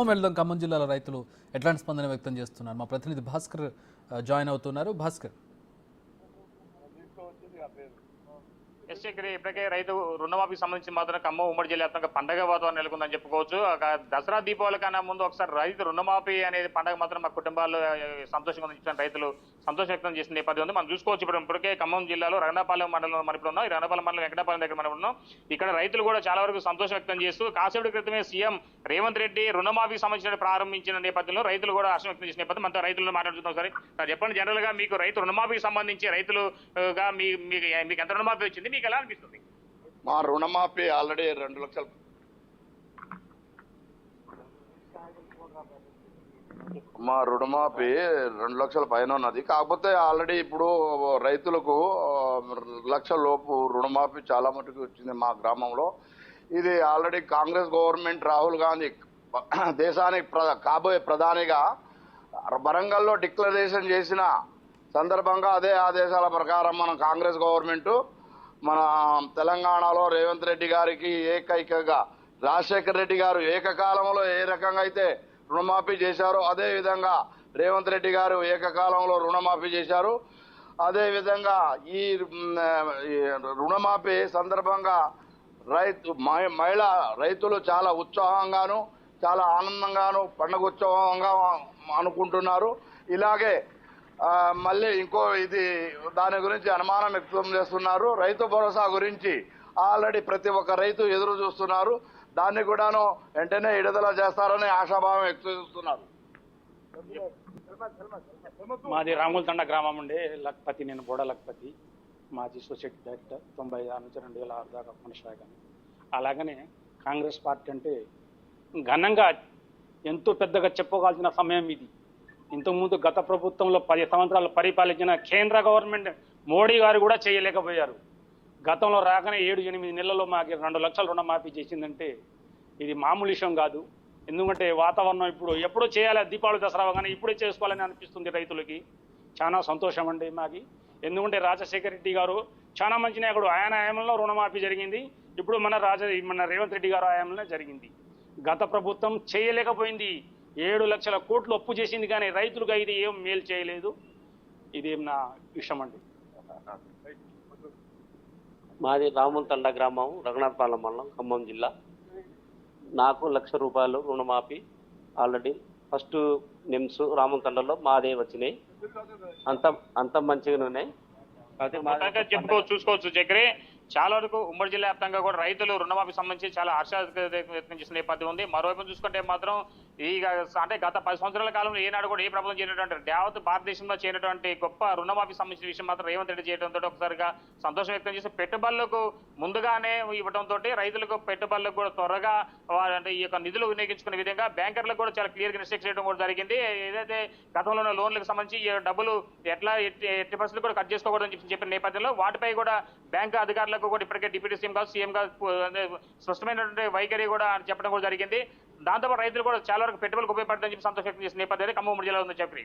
వెళ్దాం. ఖమ్మం జిల్లాలో రైతులు ఎట్లాంటి స్పందన వ్యక్తం చేస్తున్నారు? మా ప్రతినిధి భాస్కర్ జాయిన్ అవుతున్నారు. భాస్కర్, ఇప్పటికే రైతు రుణమాఫీకి సంబంధించి మాత్రం ఖమ్మం ఉమ్మడి జిల్లా వ్యాప్తంగా పండగ వాతావరణం నెలకొందని చెప్పుకోవచ్చు. దసరా దీపావళి కన్నా ముందు ఒకసారి రైతు రుణమాఫీ అనేది పండగ మాత్రం మా కుటుంబాల్లో సంతోషంగా ఉందని రైతులు సంతోషం వ్యక్తం చేసిన నేపథ్యం ఉంది. మనం చూసుకోవచ్చు. ఇప్పటికే ఖమ్మం జిల్లాలో రగనాపాలెం మండలంలో మనం ఇప్పుడు ఉన్నాం. ఈ రగనాపాలెం మండలం వెంకటాపాలెం దగ్గర మనం ఉన్నాం. ఇక్కడ రైతులు కూడా చాలా వరకు సంతోషం వ్యక్తం చేస్తూ కాసేపటి క్రితమే సీఎం రేవంత్ రెడ్డి రుణమాఫీకి సంబంధించిన ప్రారంభించిన నేపథ్యంలో రైతులు కూడా హర్షం వ్యక్తం చేసిన నేపథ్యం మనతో రైతులను మాట్లాడుతున్నాం. సరే చెప్పండి, జనరల్ గా మీకు రైతు రుణమాఫీకి సంబంధించి రైతులుగా మీకు ఎంత రుణమాఫీ వచ్చింది, మీకు ఎలా అనిపిస్తుంది? మా రుణమాఫీ ఆల్రెడీ 2 లక్షలు పైన ఉన్నది. కాకపోతే ఆల్రెడీ ఇప్పుడు రైతులకు 1 లక్షల లోపు రుణమాఫీ చాలా మటుకు వచ్చింది మా గ్రామంలో. ఇది ఆల్రెడీ కాంగ్రెస్ గవర్నమెంట్ రాహుల్ గాంధీ దేశానికి కాబోయే ప్రధానిగా వరంగల్లో డిక్లరేషన్ చేసిన సందర్భంగా అదే ఆదేశాల ప్రకారం మన కాంగ్రెస్ గవర్నమెంట్ మన తెలంగాణలో రేవంత్ రెడ్డి గారికి ఏకైకగా రాజశేఖర రెడ్డి గారు ఏకకాలంలో ఏ రకంగా అయితే రుణమాఫీ చేశారో అదే విధంగా రేవంత్ రెడ్డి గారు ఏకకాలంలో రుణమాఫీ చేశారు. అదే విధంగా ఈ రుణమాఫీ సందర్భంగా మహిళా రైతులు చాలా ఉత్సాహంగాను చాలా ఆనందంగాను పండుగోత్సవంగా అనుకుంటున్నారు. ఇలాగే మళ్ళీ దాని గురించి అనుమానం వ్యక్తం చేస్తున్నారు. రైతు భరోసా గురించి ఆల్రెడీ ప్రతి ఒక్క రైతు ఎదురు చూస్తున్నారు. దాన్ని కూడాను వెంటనే విడుదల చేస్తారని ఆశాభావం వ్యక్తం చేస్తున్నారు. మాది రాములతండ గ్రామం ఉండే లక్పతి, నేను బోడ లక్పతి, మాజీ సొసైటీ డైరెక్టర్ 96 నుంచి 2006 దాకా కొనసాగాను. అలాగనే కాంగ్రెస్ పార్టీ అంటే ఘనంగా ఎంతో పెద్దగా చెప్పుకోవాల్సిన సమయం ఇది. ఇంతకుముందు గత ప్రభుత్వంలో 10 సంవత్సరాలు పరిపాలించిన కేంద్ర గవర్నమెంట్ మోడీ గారు కూడా చేయలేకపోయారు. గతంలో రాగానే 7-8 నెలల్లో మాకు 2 లక్షల రుణమాఫీ చేసిందంటే ఇది మామూలు విషయం కాదు. ఎందుకంటే వాతావరణం ఎప్పుడో చేయాలి, దీపావళి దసరా కానీ ఇప్పుడే చేసుకోవాలని అనిపిస్తుంది రైతులకి. చాలా సంతోషం అండి మాకి. ఎందుకంటే రాజశేఖర రెడ్డి గారు చాలా మంచి నాయకుడు. ఆయన హయాంలో రుణమాఫీ జరిగింది. ఇప్పుడు మన రేవంత్ రెడ్డి గారు హయాంలో జరిగింది. గత ప్రభుత్వం చేయలేకపోయింది. 7 లక్షల కోట్లు అప్పు చేసింది, కానీ రైతులుగా ఇది ఏం మేలు చేయలేదు. ఇదేం నా విషయం అండి. మాది రాములతండ గ్రామం, రఘునాథపాలెం మండలం, ఖమ్మం జిల్లా. నాకు 1 లక్ష రూపాయలు రుణమాఫీ ఆల్రెడీ ఫస్ట్ నిమ్స్ రాములతండలో మాదే వచ్చినాయి. అంత మంచిగానే ఉన్నాయి. చూసుకోవచ్చు చక్రి, చాలా వరకు ఉమ్మడి జిల్లా వ్యాప్తంగా కూడా రైతులు రుణమాఫీ సంబంధించి చాలా వ్యక్తం చేసిన నేపథ్యం ఉంది. మరోవైపు చూసుకుంటే మాత్రం అంటే గత 10 సంవత్సరాల కాలంలో ఏనాడు కూడా ఏ ప్రభుత్వం చేయనటువంటి యావత్ భారతదేశంలో చేయనటువంటి గొప్ప రుణమాఫీ సంబంధించిన విషయం మాత్రం రేవంత్ రెడ్డి చేయడంతో ఒకసారిగా సంతోషం వ్యక్తం చేసి పెట్టుబడులకు ముందుగానే ఇవ్వడంతో రైతులకు పెట్టుబడులకు కూడా త్వరగా అంటే ఈ యొక్క నిధులు వినియోగించుకునే విధంగా బ్యాంకర్లకు కూడా చాలా క్లియర్ గా ఇన్స్ట్రక్ట్ చేయడం కూడా జరిగింది. ఏదైతే గతంలో లోన్లకు సంబంధించి డబ్బులు ఎట్టి పరిస్థితులు కూడా కట్ చేసుకోకూడదని చెప్పిన నేపథ్యంలో వాటిపై కూడా బ్యాంకు అధికారులకు కూడా ఇప్పటికే డిప్యూటీ సీఎం కాదు, సీఎం గా స్పష్టమైనటువంటి వైఖరి కూడా చెప్పడం కూడా జరిగింది. దాంతో రైతులు కూడా చాలా వరకు పెట్టుబడులకు ఉపయోగపడుతుందని చెప్పి సంతోషం వ్యక్తం చేసిన నేపథ్యంలో ఖమ్మం జిల్లాలో ఉంది. చెప్పి